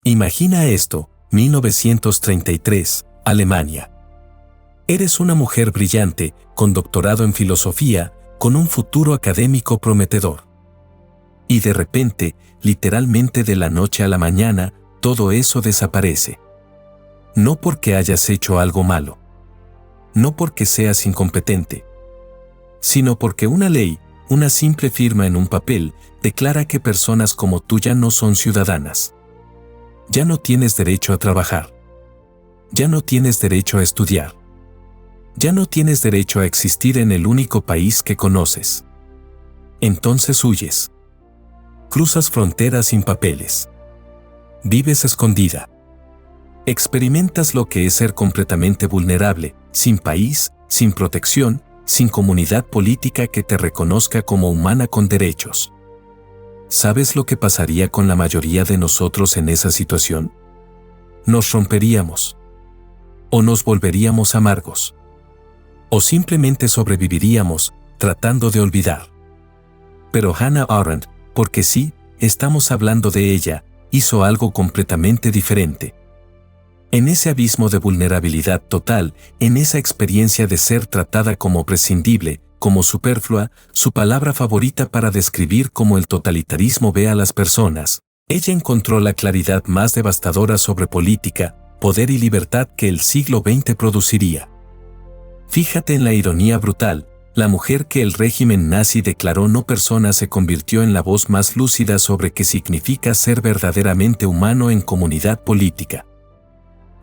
Imagina esto, 1933, Alemania. Eres una mujer brillante, con doctorado en filosofía, con un futuro académico prometedor. Y de repente, literalmente de la noche a la mañana, todo eso desaparece. No porque hayas hecho algo malo. No porque seas incompetente. Sino porque una ley, una simple firma en un papel, declara que personas como tú ya no son ciudadanas. Ya no tienes derecho a trabajar. Ya no tienes derecho a estudiar. Ya no tienes derecho a existir en el único país que conoces. Entonces huyes. Cruzas fronteras sin papeles. Vives escondida. Experimentas lo que es ser completamente vulnerable, sin país, sin protección, sin comunidad política que te reconozca como humana con derechos. ¿Sabes lo que pasaría con la mayoría de nosotros en esa situación? Nos romperíamos. O nos volveríamos amargos. O simplemente sobreviviríamos, tratando de olvidar. Pero Hannah Arendt, porque sí, estamos hablando de ella, hizo algo completamente diferente. En ese abismo de vulnerabilidad total, en esa experiencia de ser tratada como prescindible, como superflua, su palabra favorita para describir cómo el totalitarismo ve a las personas, ella encontró la claridad más devastadora sobre política, poder y libertad que el siglo XX produciría. Fíjate en la ironía brutal, la mujer que el régimen nazi declaró no persona se convirtió en la voz más lúcida sobre qué significa ser verdaderamente humano en comunidad política.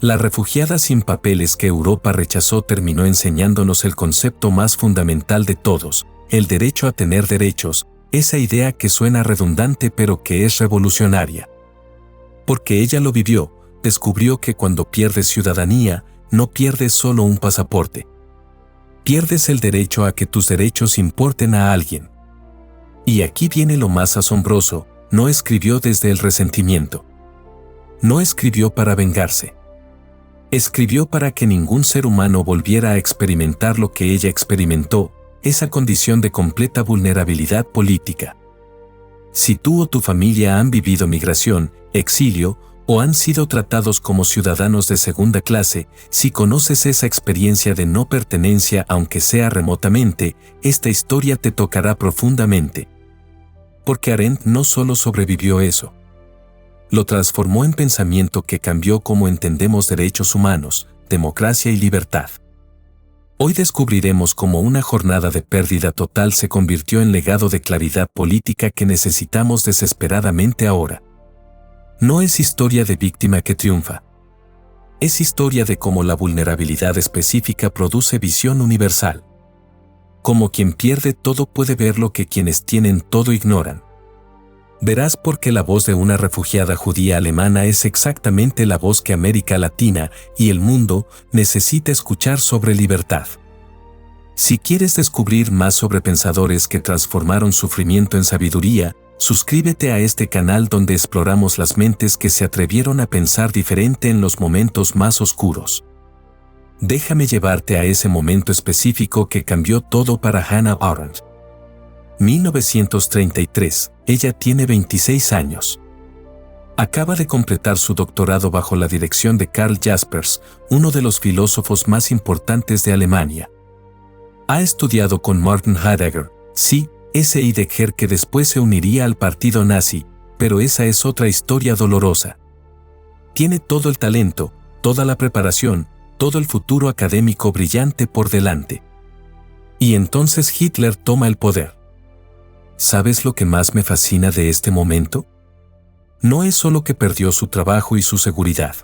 La refugiada sin papeles que Europa rechazó terminó enseñándonos el concepto más fundamental de todos, el derecho a tener derechos, esa idea que suena redundante pero que es revolucionaria. Porque ella lo vivió, descubrió que cuando pierdes ciudadanía, no pierdes solo un pasaporte. Pierdes el derecho a que tus derechos importen a alguien. Y aquí viene lo más asombroso, no escribió desde el resentimiento. No escribió para vengarse. Escribió para que ningún ser humano volviera a experimentar lo que ella experimentó, esa condición de completa vulnerabilidad política. Si tú o tu familia han vivido migración, exilio, o han sido tratados como ciudadanos de segunda clase, si conoces esa experiencia de no pertenencia aunque sea remotamente, esta historia te tocará profundamente. Porque Arendt no solo sobrevivió eso. Lo transformó en pensamiento que cambió cómo entendemos derechos humanos, democracia y libertad. Hoy descubriremos cómo una jornada de pérdida total se convirtió en legado de claridad política que necesitamos desesperadamente ahora. No es historia de víctima que triunfa. Es historia de cómo la vulnerabilidad específica produce visión universal. Como quien pierde todo puede ver lo que quienes tienen todo ignoran. Verás por qué la voz de una refugiada judía alemana es exactamente la voz que América Latina y el mundo necesita escuchar sobre libertad. Si quieres descubrir más sobre pensadores que transformaron sufrimiento en sabiduría, suscríbete a este canal donde exploramos las mentes que se atrevieron a pensar diferente en los momentos más oscuros. Déjame llevarte a ese momento específico que cambió todo para Hannah Arendt. 1933, ella tiene 26 años. Acaba de completar su doctorado bajo la dirección de Karl Jaspers, uno de los filósofos más importantes de Alemania. Ha estudiado con Martin Heidegger, sí, ese Heidegger que después se uniría al partido nazi, pero esa es otra historia dolorosa. Tiene todo el talento, toda la preparación, todo el futuro académico brillante por delante. Y entonces Hitler toma el poder. ¿Sabes lo que más me fascina de este momento? No es solo que perdió su trabajo y su seguridad.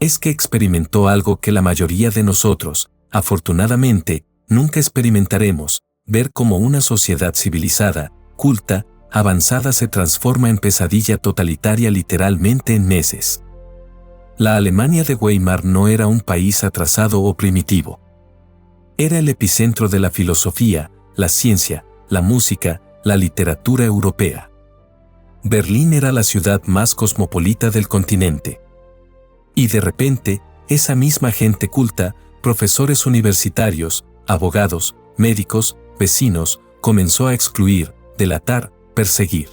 Es que experimentó algo que la mayoría de nosotros, afortunadamente, nunca experimentaremos, ver cómo una sociedad civilizada, culta, avanzada se transforma en pesadilla totalitaria literalmente en meses. La Alemania de Weimar no era un país atrasado o primitivo. Era el epicentro de la filosofía, la ciencia, la música, la literatura europea. Berlín era la ciudad más cosmopolita del continente. Y de repente, esa misma gente culta, profesores universitarios, abogados, médicos, vecinos, comenzó a excluir, delatar, perseguir.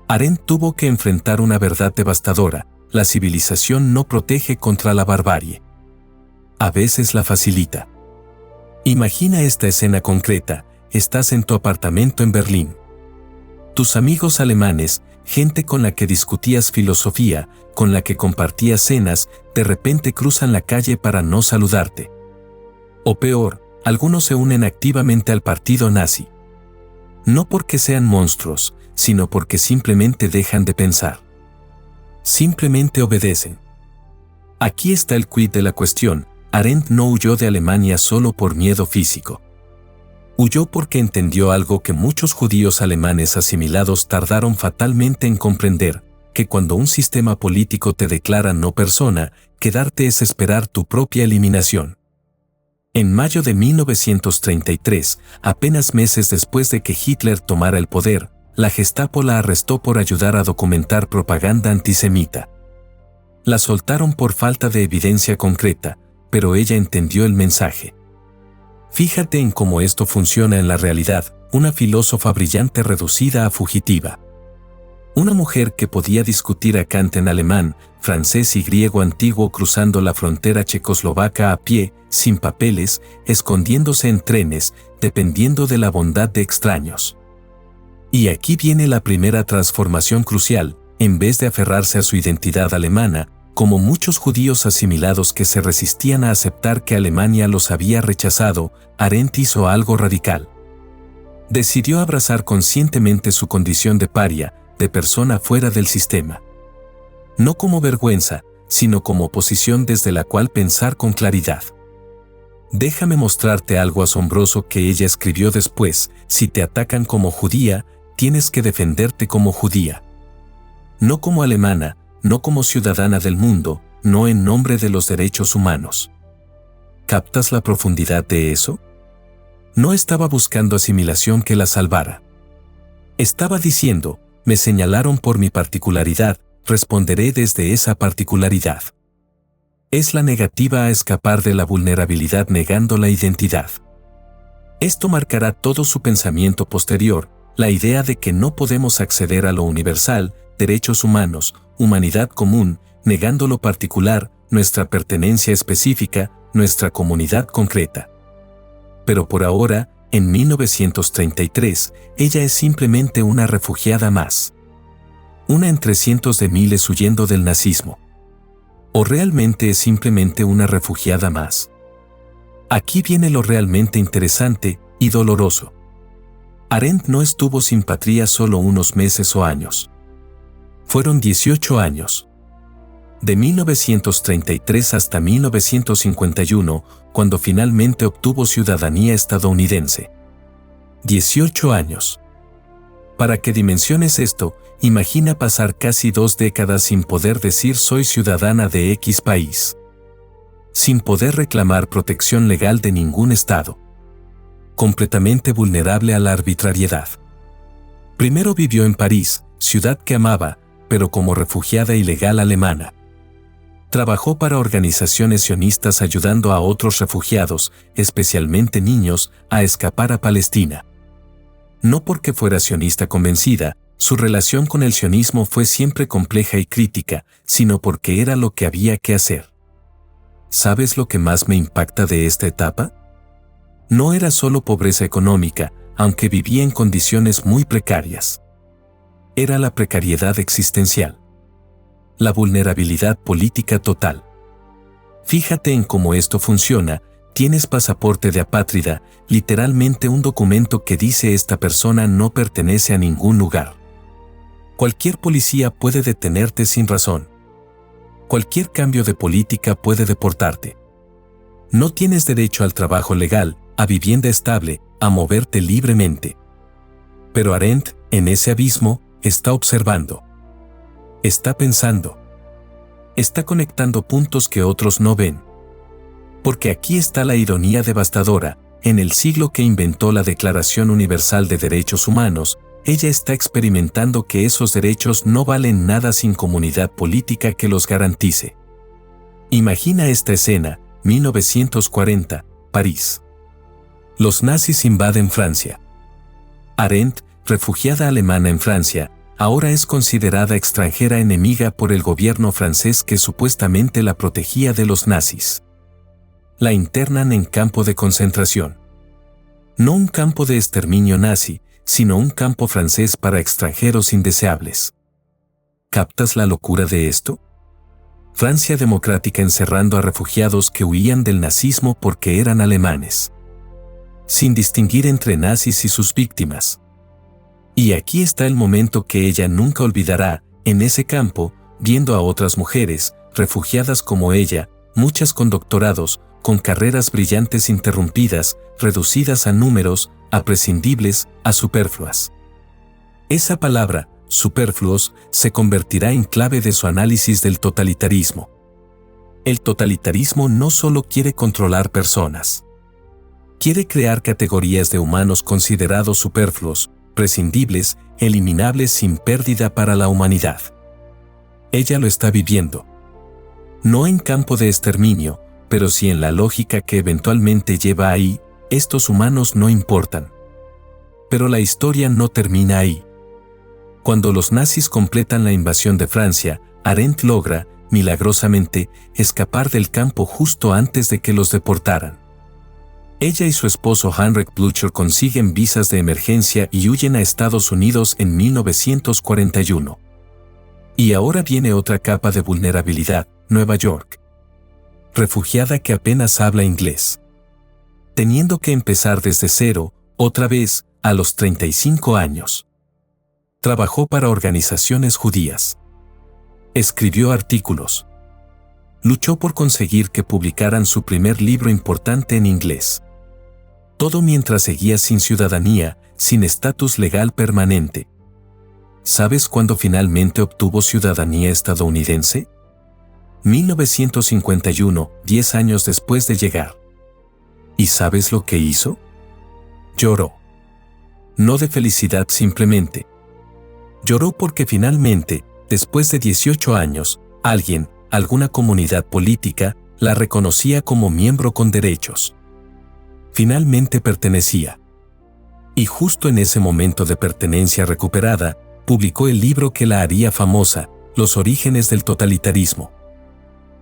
Arendt tuvo que enfrentar una verdad devastadora: la civilización no protege contra la barbarie. A veces la facilita. Imagina esta escena concreta: estás en tu apartamento en Berlín. Tus amigos alemanes, gente con la que discutías filosofía, con la que compartías cenas, de repente cruzan la calle para no saludarte. O peor, algunos se unen activamente al partido nazi. No porque sean monstruos, sino porque simplemente dejan de pensar. Simplemente obedecen. Aquí está el quid de la cuestión: Arendt no huyó de Alemania solo por miedo físico. Huyó porque entendió algo que muchos judíos alemanes asimilados tardaron fatalmente en comprender: que cuando un sistema político te declara no persona, quedarte es esperar tu propia eliminación. En mayo de 1933, apenas meses después de que Hitler tomara el poder, la Gestapo la arrestó por ayudar a documentar propaganda antisemita. La soltaron por falta de evidencia concreta, pero ella entendió el mensaje. Fíjate en cómo esto funciona en la realidad: una filósofa brillante reducida a fugitiva. Una mujer que podía discutir a Kant en alemán, francés y griego antiguo cruzando la frontera checoslovaca a pie, sin papeles, escondiéndose en trenes, dependiendo de la bondad de extraños. Y aquí viene la primera transformación crucial: en vez de aferrarse a su identidad alemana, como muchos judíos asimilados que se resistían a aceptar que Alemania los había rechazado, Arendt hizo algo radical. Decidió abrazar conscientemente su condición de paria, de persona fuera del sistema. No como vergüenza, sino como posición desde la cual pensar con claridad. Déjame mostrarte algo asombroso que ella escribió después: si te atacan como judía, tienes que defenderte como judía. No como alemana, no como ciudadana del mundo, no en nombre de los derechos humanos. ¿Captas la profundidad de eso? No estaba buscando asimilación que la salvara. Estaba diciendo: me señalaron por mi particularidad, responderé desde esa particularidad. Es la negativa a escapar de la vulnerabilidad negando la identidad. Esto marcará todo su pensamiento posterior: la idea de que no podemos acceder a lo universal, derechos humanos, humanidad común, negando lo particular, nuestra pertenencia específica, nuestra comunidad concreta. Pero por ahora, en 1933, ella es simplemente una refugiada más. Una entre cientos de miles huyendo del nazismo. ¿O realmente es simplemente una refugiada más? Aquí viene lo realmente interesante y doloroso. Arendt no estuvo sin patria solo unos meses o años. Fueron 18 años. De 1933 hasta 1951, cuando finalmente obtuvo ciudadanía estadounidense. 18 años. Para que dimensiones esto, imagina pasar casi 2 décadas sin poder decir soy ciudadana de X país. Sin poder reclamar protección legal de ningún estado. Completamente vulnerable a la arbitrariedad. Primero vivió en París, ciudad que amaba, pero como refugiada ilegal alemana. Trabajó para organizaciones sionistas ayudando a otros refugiados, especialmente niños, a escapar a Palestina. No porque fuera sionista convencida, su relación con el sionismo fue siempre compleja y crítica, sino porque era lo que había que hacer. ¿Sabes lo que más me impacta de esta etapa? No era solo pobreza económica, aunque vivía en condiciones muy precarias. Era la precariedad existencial. La vulnerabilidad política total. Fíjate en cómo esto funciona: tienes pasaporte de apátrida, literalmente un documento que dice esta persona no pertenece a ningún lugar. Cualquier policía puede detenerte sin razón. Cualquier cambio de política puede deportarte. No tienes derecho al trabajo legal, a vivienda estable, a moverte libremente. Pero Arendt, en ese abismo, está observando. Está pensando. Está conectando puntos que otros no ven. Porque aquí está la ironía devastadora: en el siglo que inventó la Declaración Universal de Derechos Humanos, ella está experimentando que esos derechos no valen nada sin comunidad política que los garantice. Imagina esta escena: 1940, París. Los nazis invaden Francia. Arendt, refugiada alemana en Francia, ahora es considerada extranjera enemiga por el gobierno francés que supuestamente la protegía de los nazis. La internan en campo de concentración. No un campo de exterminio nazi, sino un campo francés para extranjeros indeseables. ¿Captas la locura de esto? Francia democrática encerrando a refugiados que huían del nazismo porque eran alemanes, sin distinguir entre nazis y sus víctimas. Y aquí está el momento que ella nunca olvidará, en ese campo, viendo a otras mujeres, refugiadas como ella, muchas con doctorados, con carreras brillantes interrumpidas, reducidas a números, a prescindibles, a superfluas. Esa palabra, superfluos, se convertirá en clave de su análisis del totalitarismo. El totalitarismo no solo quiere controlar personas. Quiere crear categorías de humanos considerados superfluos, prescindibles, eliminables sin pérdida para la humanidad. Ella lo está viviendo. No en campo de exterminio, pero sí en la lógica que eventualmente lleva ahí, estos humanos no importan. Pero la historia no termina ahí. Cuando los nazis completan la invasión de Francia, Arendt logra, milagrosamente, escapar del campo justo antes de que los deportaran. Ella y su esposo Heinrich Blücher consiguen visas de emergencia y huyen a Estados Unidos en 1941. Y ahora viene otra capa de vulnerabilidad, Nueva York. Refugiada que apenas habla inglés. Teniendo que empezar desde cero, otra vez, a los 35 años. Trabajó para organizaciones judías. Escribió artículos. Luchó por conseguir que publicaran su primer libro importante en inglés. Todo mientras seguía sin ciudadanía, sin estatus legal permanente. ¿Sabes cuándo finalmente obtuvo ciudadanía estadounidense? 1951, 10 años después de llegar. ¿Y sabes lo que hizo? Lloró. No de felicidad simplemente. Lloró porque finalmente, después de 18 años, alguien, alguna comunidad política, la reconocía como miembro con derechos. Finalmente pertenecía. Y justo en ese momento de pertenencia recuperada, publicó el libro que la haría famosa, Los orígenes del totalitarismo.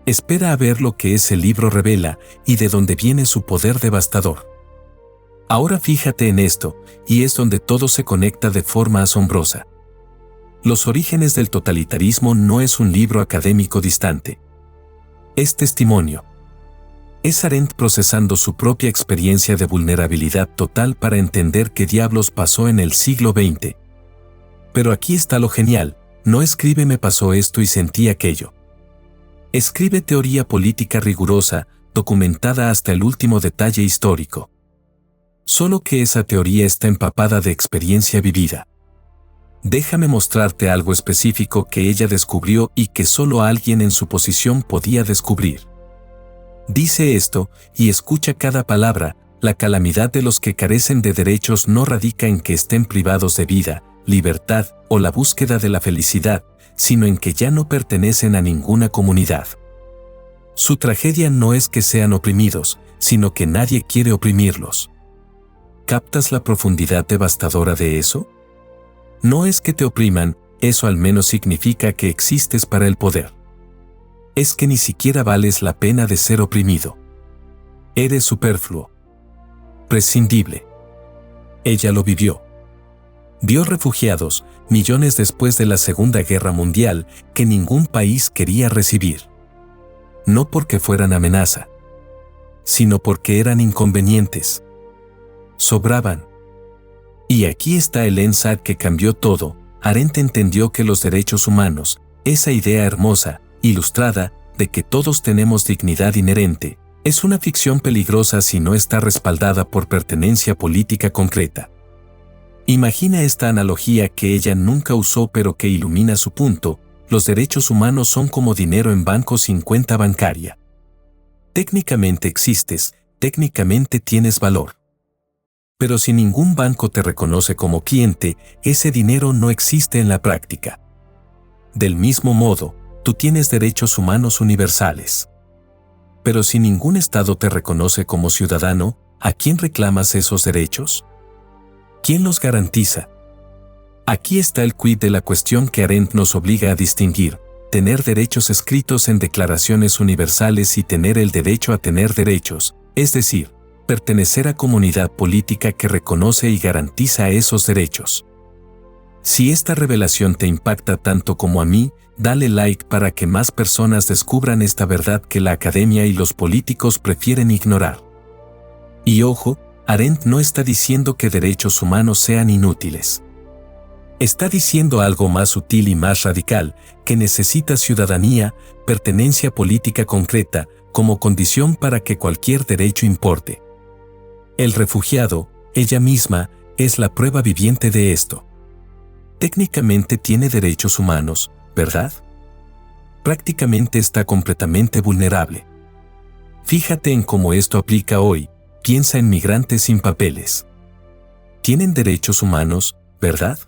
Espera a ver lo que ese libro revela y de dónde viene su poder devastador. Ahora fíjate en esto, y es donde todo se conecta de forma asombrosa. Los orígenes del totalitarismo no es un libro académico distante. Es testimonio. Es Arendt procesando su propia experiencia de vulnerabilidad total para entender qué diablos pasó en el siglo XX. Pero aquí está lo genial, no escribe me pasó esto y sentí aquello. Escribe teoría política rigurosa, documentada hasta el último detalle histórico. Solo que esa teoría está empapada de experiencia vivida. Déjame mostrarte algo específico que ella descubrió y que solo alguien en su posición podía descubrir. Dice esto, y escucha cada palabra, la calamidad de los que carecen de derechos no radica en que estén privados de vida, libertad o la búsqueda de la felicidad, sino en que ya no pertenecen a ninguna comunidad. Su tragedia no es que sean oprimidos, sino que nadie quiere oprimirlos. ¿Captas la profundidad devastadora de eso? No es que te opriman, eso al menos significa que existes para el poder. Es que ni siquiera vales la pena de ser oprimido. Eres superfluo. Prescindible. Ella lo vivió. Vio refugiados, millones después de la Segunda Guerra Mundial, que ningún país quería recibir. No porque fueran amenaza, sino porque eran inconvenientes. Sobraban. Y aquí está el insight que cambió todo. Arendt entendió que los derechos humanos, esa idea hermosa, ilustrada, de que todos tenemos dignidad inherente, es una ficción peligrosa si no está respaldada por pertenencia política concreta. Imagina esta analogía que ella nunca usó pero que ilumina su punto: los derechos humanos son como dinero en banco sin cuenta bancaria. Técnicamente existes, técnicamente tienes valor. Pero si ningún banco te reconoce como cliente, ese dinero no existe en la práctica. Del mismo modo, tú tienes derechos humanos universales. Pero si ningún Estado te reconoce como ciudadano, ¿a quién reclamas esos derechos? ¿Quién los garantiza? Aquí está el quid de la cuestión que Arendt nos obliga a distinguir: tener derechos escritos en declaraciones universales y tener el derecho a tener derechos, es decir, pertenecer a comunidad política que reconoce y garantiza esos derechos. Si esta revelación te impacta tanto como a mí, dale like para que más personas descubran esta verdad que la academia y los políticos prefieren ignorar. Y ojo, Arendt no está diciendo que derechos humanos sean inútiles. Está diciendo algo más sutil y más radical, que necesita ciudadanía, pertenencia política concreta, como condición para que cualquier derecho importe. El refugiado, ella misma, es la prueba viviente de esto. Técnicamente tiene derechos humanos, ¿verdad? Prácticamente está completamente vulnerable. Fíjate en cómo esto aplica hoy, piensa en migrantes sin papeles. Tienen derechos humanos, ¿verdad?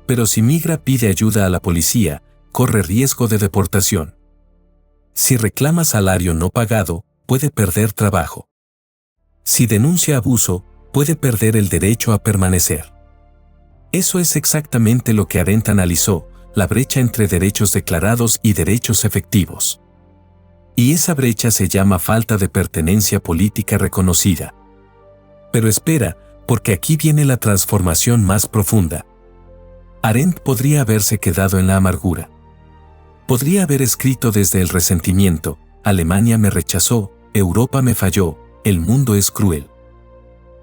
Pero si migra, pide ayuda a la policía, corre riesgo de deportación. Si reclama salario no pagado, puede perder trabajo. Si denuncia abuso, puede perder el derecho a permanecer. Eso es exactamente lo que Arendt analizó, la brecha entre derechos declarados y derechos efectivos. Y esa brecha se llama falta de pertenencia política reconocida. Pero espera, porque aquí viene la transformación más profunda. Arendt podría haberse quedado en la amargura. Podría haber escrito desde el resentimiento: Alemania me rechazó, Europa me falló, el mundo es cruel.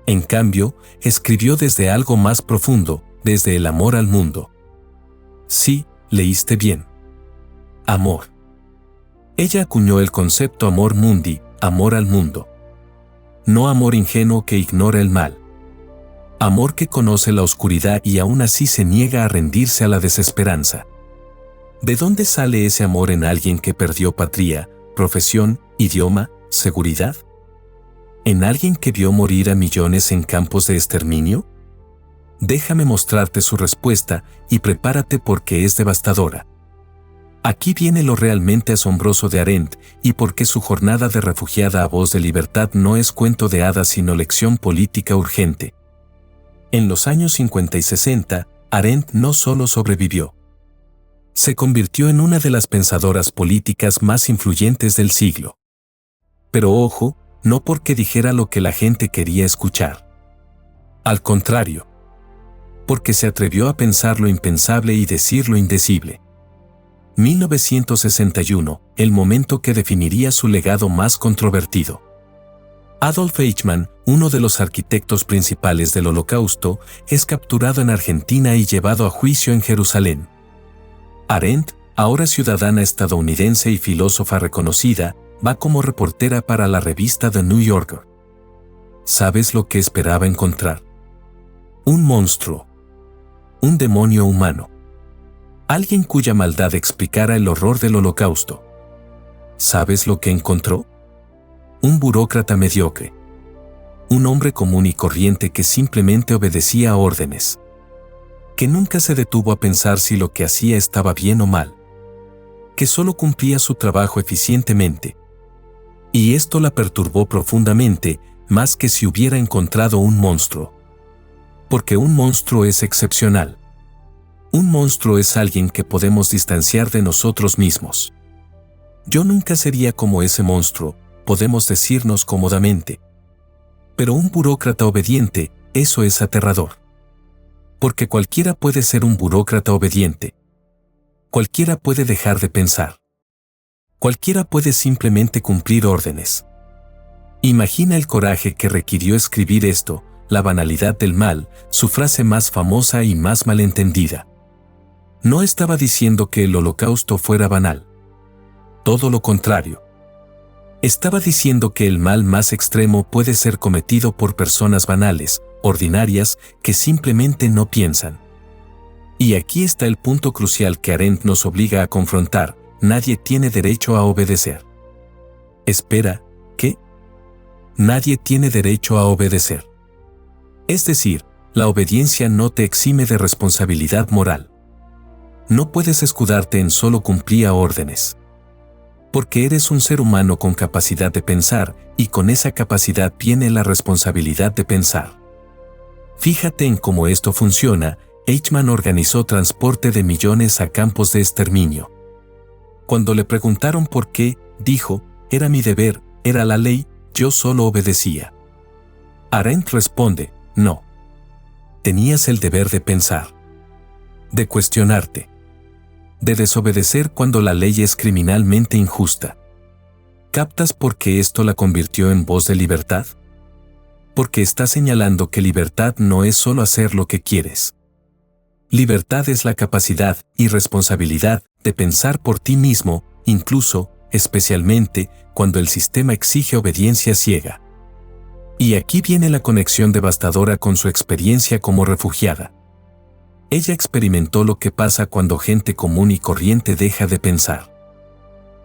En cambio, escribió desde algo más profundo, desde el amor al mundo. Sí, leíste bien. Amor. Ella acuñó el concepto amor mundi, amor al mundo. No amor ingenuo que ignora el mal. Amor que conoce la oscuridad y aún así se niega a rendirse a la desesperanza. ¿De dónde sale ese amor en alguien que perdió patria, profesión, idioma, seguridad? ¿En alguien que vio morir a millones en campos de exterminio? Déjame mostrarte su respuesta y prepárate porque es devastadora. Aquí viene lo realmente asombroso de Arendt y por qué su jornada de refugiada a voz de libertad no es cuento de hadas sino lección política urgente. En los años 50 y 60, Arendt no solo sobrevivió. Se convirtió en una de las pensadoras políticas más influyentes del siglo. Pero ojo, no porque dijera lo que la gente quería escuchar. Al contrario, porque se atrevió a pensar lo impensable y decir lo indecible. 1961, el momento que definiría su legado más controvertido. Adolf Eichmann, uno de los arquitectos principales del Holocausto, es capturado en Argentina y llevado a juicio en Jerusalén. Arendt, ahora ciudadana estadounidense y filósofa reconocida, va como reportera para la revista The New Yorker. ¿Sabes lo que esperaba encontrar? Un monstruo. Un demonio humano. Alguien cuya maldad explicara el horror del Holocausto. ¿Sabes lo que encontró? Un burócrata mediocre. Un hombre común y corriente que simplemente obedecía a órdenes. Que nunca se detuvo a pensar si lo que hacía estaba bien o mal. Que solo cumplía su trabajo eficientemente. Y esto la perturbó profundamente, más que si hubiera encontrado un monstruo. Porque un monstruo es excepcional. Un monstruo es alguien que podemos distanciar de nosotros mismos. Yo nunca sería como ese monstruo, podemos decirnos cómodamente. Pero un burócrata obediente, eso es aterrador. Porque cualquiera puede ser un burócrata obediente. Cualquiera puede dejar de pensar. Cualquiera puede simplemente cumplir órdenes. Imagina el coraje que requirió escribir esto, la banalidad del mal, su frase más famosa y más malentendida. No estaba diciendo que el Holocausto fuera banal. Todo lo contrario. Estaba diciendo que el mal más extremo puede ser cometido por personas banales, ordinarias, que simplemente no piensan. Y aquí está el punto crucial que Arendt nos obliga a confrontar: nadie tiene derecho a obedecer. Espera, ¿qué? Nadie tiene derecho a obedecer. Es decir, la obediencia no te exime de responsabilidad moral. No puedes escudarte en solo cumplir órdenes. Porque eres un ser humano con capacidad de pensar, y con esa capacidad viene la responsabilidad de pensar. Fíjate en cómo esto funciona, Eichmann organizó transporte de millones a campos de exterminio. Cuando le preguntaron por qué, dijo, era mi deber, era la ley, yo solo obedecía. Arendt responde, no. Tenías el deber de pensar, de cuestionarte, de desobedecer cuando la ley es criminalmente injusta. ¿Captas por qué esto la convirtió en voz de libertad? Porque está señalando que libertad no es solo hacer lo que quieres. Libertad es la capacidad y responsabilidad de pensar por ti mismo, incluso, especialmente, cuando el sistema exige obediencia ciega. Y aquí viene la conexión devastadora con su experiencia como refugiada. Ella experimentó lo que pasa cuando gente común y corriente deja de pensar.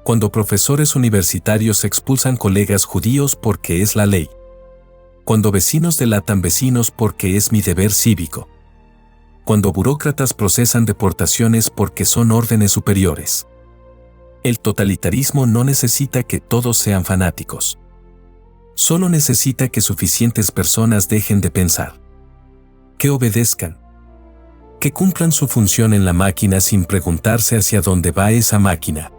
Cuando profesores universitarios expulsan colegas judíos porque es la ley. Cuando vecinos delatan vecinos porque es mi deber cívico. Cuando burócratas procesan deportaciones porque son órdenes superiores. El totalitarismo no necesita que todos sean fanáticos. Solo necesita que suficientes personas dejen de pensar. Que obedezcan. Que cumplan su función en la máquina sin preguntarse hacia dónde va esa máquina.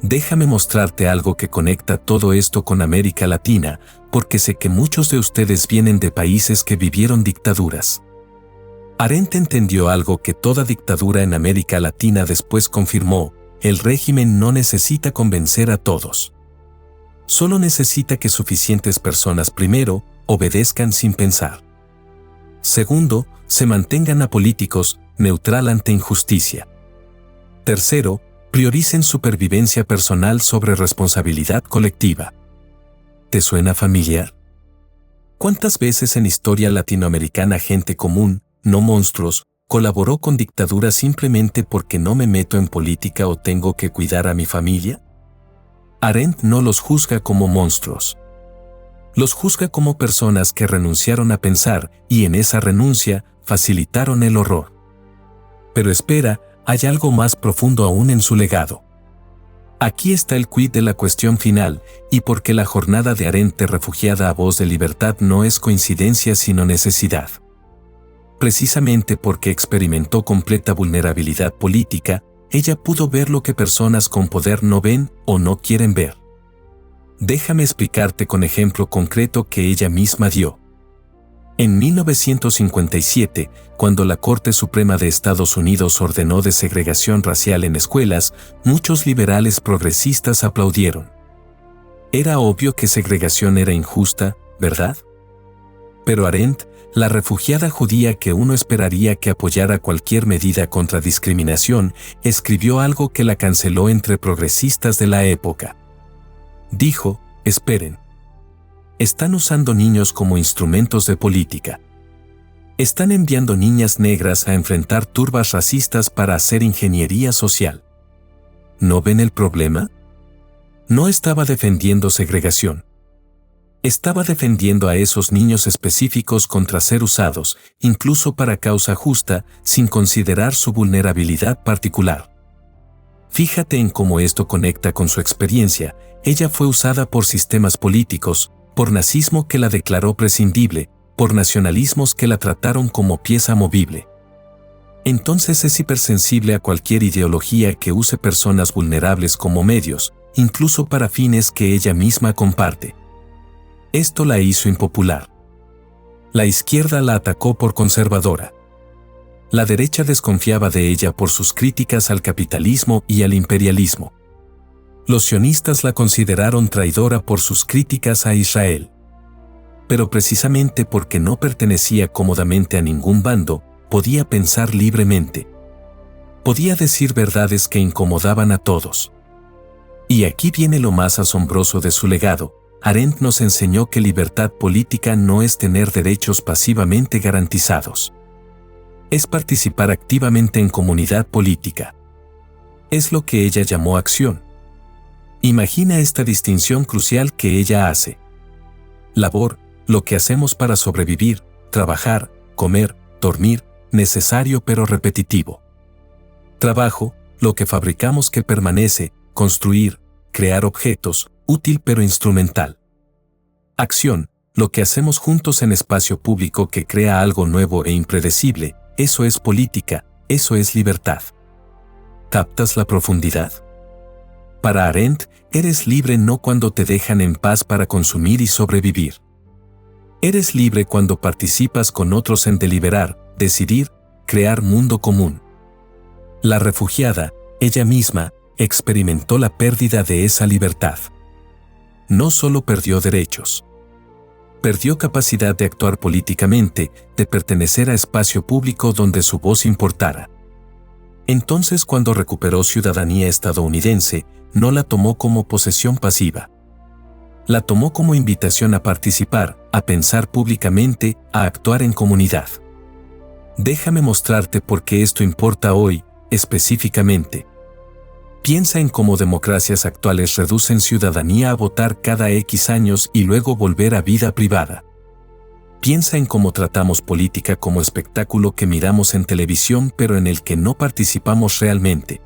Déjame mostrarte algo que conecta todo esto con América Latina, porque sé que muchos de ustedes vienen de países que vivieron dictaduras. Arendt entendió algo que toda dictadura en América Latina después confirmó: el régimen no necesita convencer a todos. Solo necesita que suficientes personas, primero, obedezcan sin pensar. Segundo, se mantengan apolíticos, neutral ante injusticia. Tercero, prioricen supervivencia personal sobre responsabilidad colectiva. ¿Te suena familiar? ¿Cuántas veces en historia latinoamericana gente común, no monstruos, colaboró con dictaduras simplemente porque no me meto en política o tengo que cuidar a mi familia? Arendt no los juzga como monstruos. Los juzga como personas que renunciaron a pensar y en esa renuncia facilitaron el horror. Pero espera, hay algo más profundo aún en su legado. Aquí está el quid de la cuestión final y por qué la jornada de Arendt de refugiada a voz de libertad no es coincidencia sino necesidad. Precisamente porque experimentó completa vulnerabilidad política, ella pudo ver lo que personas con poder no ven o no quieren ver. Déjame explicarte con ejemplo concreto que ella misma dio. En 1957, cuando la Corte Suprema de Estados Unidos ordenó desegregación racial en escuelas, muchos liberales progresistas aplaudieron. Era obvio que segregación era injusta, ¿verdad? Pero Arendt, la refugiada judía que uno esperaría que apoyara cualquier medida contra discriminación, escribió algo que la canceló entre progresistas de la época. Dijo, esperen. Están usando niños como instrumentos de política. Están enviando niñas negras a enfrentar turbas racistas para hacer ingeniería social. ¿No ven el problema? No estaba defendiendo segregación. Estaba defendiendo a esos niños específicos contra ser usados, incluso para causa justa, sin considerar su vulnerabilidad particular. Fíjate en cómo esto conecta con su experiencia. Ella fue usada por sistemas políticos, por nazismo que la declaró prescindible, por nacionalismos que la trataron como pieza movible. Entonces es hipersensible a cualquier ideología que use personas vulnerables como medios, incluso para fines que ella misma comparte. Esto la hizo impopular. La izquierda la atacó por conservadora. La derecha desconfiaba de ella por sus críticas al capitalismo y al imperialismo. Los sionistas la consideraron traidora por sus críticas a Israel. Pero precisamente porque no pertenecía cómodamente a ningún bando, podía pensar libremente. Podía decir verdades que incomodaban a todos. Y aquí viene lo más asombroso de su legado. Arendt nos enseñó que libertad política no es tener derechos pasivamente garantizados. Es participar activamente en comunidad política. Es lo que ella llamó acción. Imagina esta distinción crucial que ella hace. Labor, lo que hacemos para sobrevivir, trabajar, comer, dormir, necesario pero repetitivo. Trabajo, lo que fabricamos que permanece, construir, crear objetos, útil pero instrumental. Acción, lo que hacemos juntos en espacio público que crea algo nuevo e impredecible, eso es política, eso es libertad. ¿Captas la profundidad? Para Arendt, eres libre no cuando te dejan en paz para consumir y sobrevivir. Eres libre cuando participas con otros en deliberar, decidir, crear mundo común. La refugiada, ella misma, experimentó la pérdida de esa libertad. No solo perdió derechos. Perdió capacidad de actuar políticamente, de pertenecer a espacio público donde su voz importara. Entonces, cuando recuperó ciudadanía estadounidense, no la tomó como posesión pasiva. La tomó como invitación a participar, a pensar públicamente, a actuar en comunidad. Déjame mostrarte por qué esto importa hoy, específicamente. Piensa en cómo democracias actuales reducen ciudadanía a votar cada X años y luego volver a vida privada. Piensa en cómo tratamos política como espectáculo que miramos en televisión pero en el que no participamos realmente.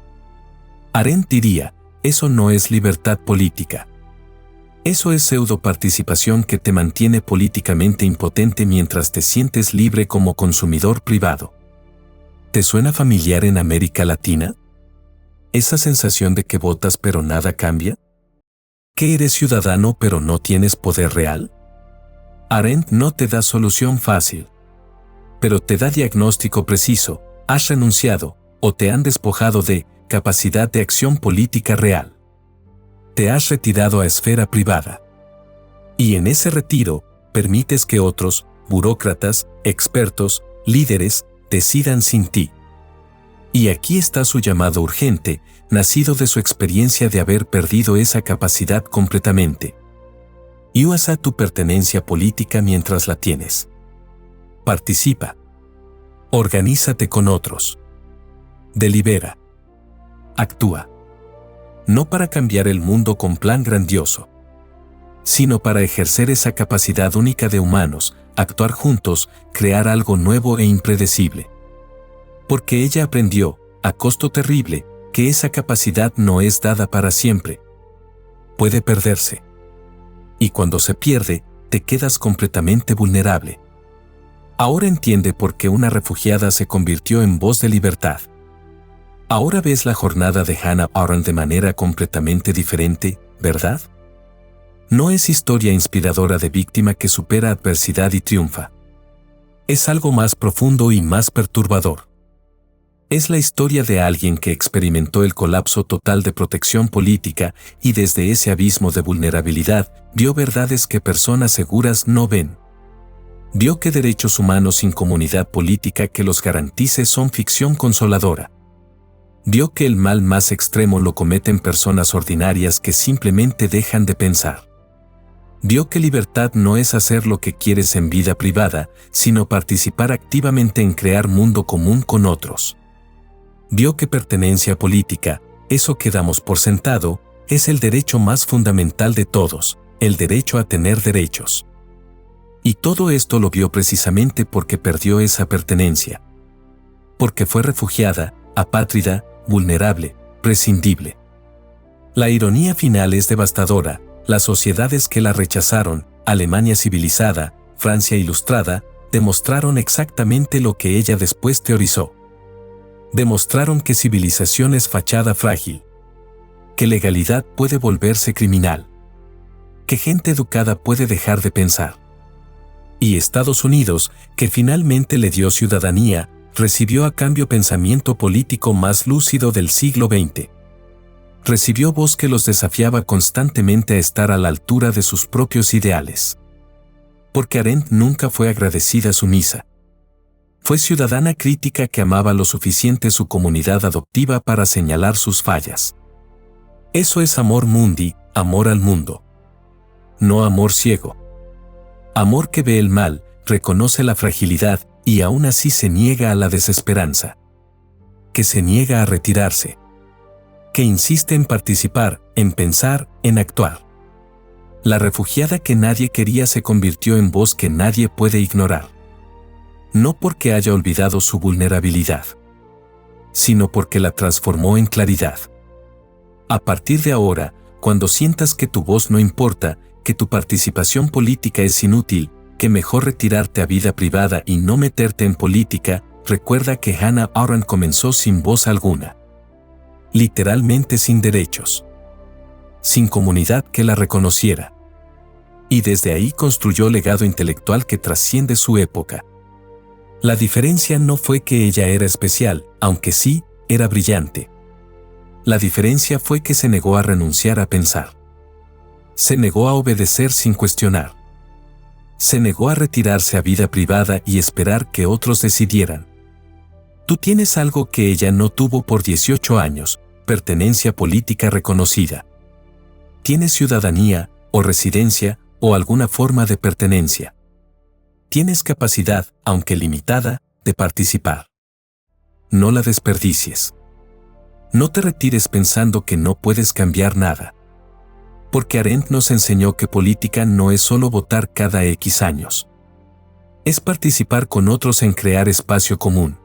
Arendt diría, eso no es libertad política. Eso es pseudo-participación que te mantiene políticamente impotente mientras te sientes libre como consumidor privado. ¿Te suena familiar en América Latina? ¿Esa sensación de que votas pero nada cambia? ¿Que eres ciudadano pero no tienes poder real? Arendt no te da solución fácil, pero te da diagnóstico preciso. Has renunciado, o te han despojado de, capacidad de acción política real. Te has retirado a esfera privada. Y en ese retiro, permites que otros, burócratas, expertos, líderes, decidan sin ti. Y aquí está su llamado urgente, nacido de su experiencia de haber perdido esa capacidad completamente. Y usa tu pertenencia política mientras la tienes. Participa. Organízate con otros. Delibera. Actúa. No para cambiar el mundo con plan grandioso, sino para ejercer esa capacidad única de humanos, actuar juntos, crear algo nuevo e impredecible. Porque ella aprendió, a costo terrible, que esa capacidad no es dada para siempre. Puede perderse. Y cuando se pierde, te quedas completamente vulnerable. Ahora entiende por qué una refugiada se convirtió en voz de libertad. Ahora ves la jornada de Hannah Arendt de manera completamente diferente, ¿verdad? No es historia inspiradora de víctima que supera adversidad y triunfa. Es algo más profundo y más perturbador. Es la historia de alguien que experimentó el colapso total de protección política y desde ese abismo de vulnerabilidad vio verdades que personas seguras no ven. Vio que derechos humanos sin comunidad política que los garantice son ficción consoladora. Vio que el mal más extremo lo cometen personas ordinarias que simplemente dejan de pensar. Vio que libertad no es hacer lo que quieres en vida privada, sino participar activamente en crear mundo común con otros. Vio que pertenencia política, eso que damos por sentado, es el derecho más fundamental de todos, el derecho a tener derechos. Y todo esto lo vio precisamente porque perdió esa pertenencia. Porque fue refugiada, apátrida, vulnerable, prescindible. La ironía final es devastadora. Las sociedades que la rechazaron, Alemania civilizada, Francia ilustrada, demostraron exactamente lo que ella después teorizó. Demostraron que civilización es fachada frágil. Que legalidad puede volverse criminal. Que gente educada puede dejar de pensar. Y Estados Unidos, que finalmente le dio ciudadanía, recibió a cambio pensamiento político más lúcido del siglo XX. Recibió voz que los desafiaba constantemente a estar a la altura de sus propios ideales. Porque Arendt nunca fue agradecida sumisa. Fue ciudadana crítica que amaba lo suficiente su comunidad adoptiva para señalar sus fallas. Eso es amor mundi, amor al mundo. No amor ciego. Amor que ve el mal, reconoce la fragilidad y aún así se niega a la desesperanza. Que se niega a retirarse. Que insiste en participar, en pensar, en actuar. La refugiada que nadie quería se convirtió en voz que nadie puede ignorar. No porque haya olvidado su vulnerabilidad, sino porque la transformó en claridad. A partir de ahora, cuando sientas que tu voz no importa, que tu participación política es inútil, que mejor retirarte a vida privada y no meterte en política, recuerda que Hannah Arendt comenzó sin voz alguna. Literalmente sin derechos. Sin comunidad que la reconociera. Y desde ahí construyó legado intelectual que trasciende su época. La diferencia no fue que ella era especial, aunque sí, era brillante. La diferencia fue que se negó a renunciar a pensar. Se negó a obedecer sin cuestionar. Se negó a retirarse a vida privada y esperar que otros decidieran. Tú tienes algo que ella no tuvo por 18 años, pertenencia política reconocida. Tienes ciudadanía, o residencia, o alguna forma de pertenencia. Tienes capacidad, aunque limitada, de participar. No la desperdicies. No te retires pensando que no puedes cambiar nada. Porque Arendt nos enseñó que política no es solo votar cada X años. Es participar con otros en crear espacio común.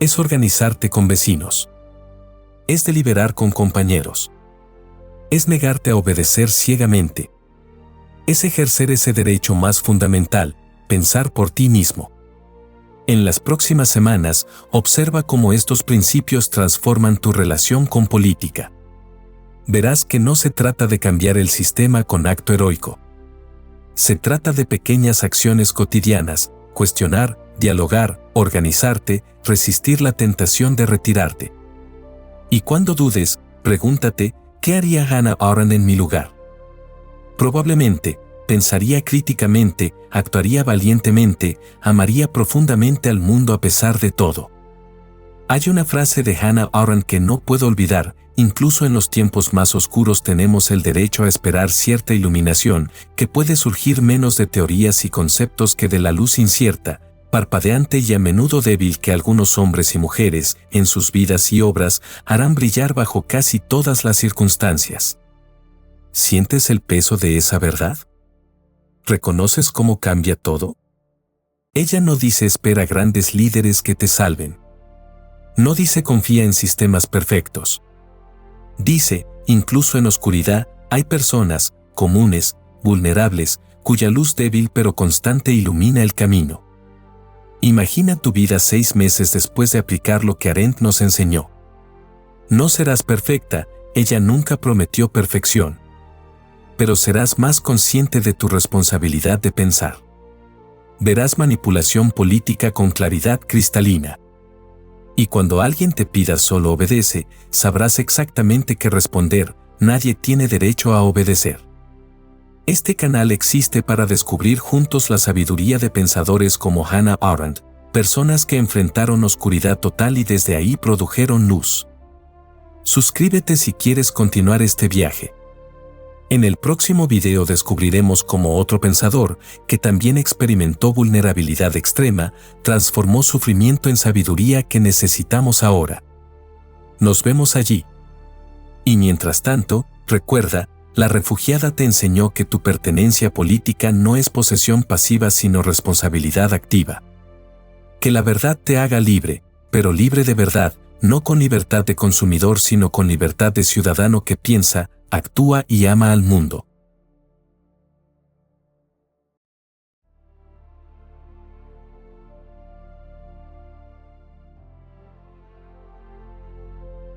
Es organizarte con vecinos. Es deliberar con compañeros. Es negarte a obedecer ciegamente. Es ejercer ese derecho más fundamental, pensar por ti mismo. En las próximas semanas, observa cómo estos principios transforman tu relación con política. Verás que no se trata de cambiar el sistema con acto heroico. Se trata de pequeñas acciones cotidianas, cuestionar, dialogar, organizarte, resistir la tentación de retirarte. Y cuando dudes, pregúntate, ¿qué haría Hannah Arendt en mi lugar? Probablemente, pensaría críticamente, actuaría valientemente, amaría profundamente al mundo a pesar de todo. Hay una frase de Hannah Arendt que no puedo olvidar: incluso en los tiempos más oscuros tenemos el derecho a esperar cierta iluminación, que puede surgir menos de teorías y conceptos que de la luz incierta, parpadeante y a menudo débil que algunos hombres y mujeres, en sus vidas y obras, harán brillar bajo casi todas las circunstancias. ¿Sientes el peso de esa verdad? ¿Reconoces cómo cambia todo? Ella no dice espera grandes líderes que te salven. No dice confía en sistemas perfectos. Dice, incluso en oscuridad, hay personas, comunes, vulnerables, cuya luz débil pero constante ilumina el camino. Imagina tu vida 6 meses después de aplicar lo que Arendt nos enseñó. No serás perfecta, ella nunca prometió perfección. Pero serás más consciente de tu responsabilidad de pensar. Verás manipulación política con claridad cristalina. Y cuando alguien te pida solo obedece, sabrás exactamente qué responder: nadie tiene derecho a obedecer. Este canal existe para descubrir juntos la sabiduría de pensadores como Hannah Arendt, personas que enfrentaron oscuridad total y desde ahí produjeron luz. Suscríbete si quieres continuar este viaje. En el próximo video descubriremos cómo otro pensador, que también experimentó vulnerabilidad extrema, transformó sufrimiento en sabiduría que necesitamos ahora. Nos vemos allí. Y mientras tanto, recuerda, la refugiada te enseñó que tu pertenencia política no es posesión pasiva sino responsabilidad activa. Que la verdad te haga libre, pero libre de verdad, no con libertad de consumidor sino con libertad de ciudadano que piensa, actúa y ama al mundo.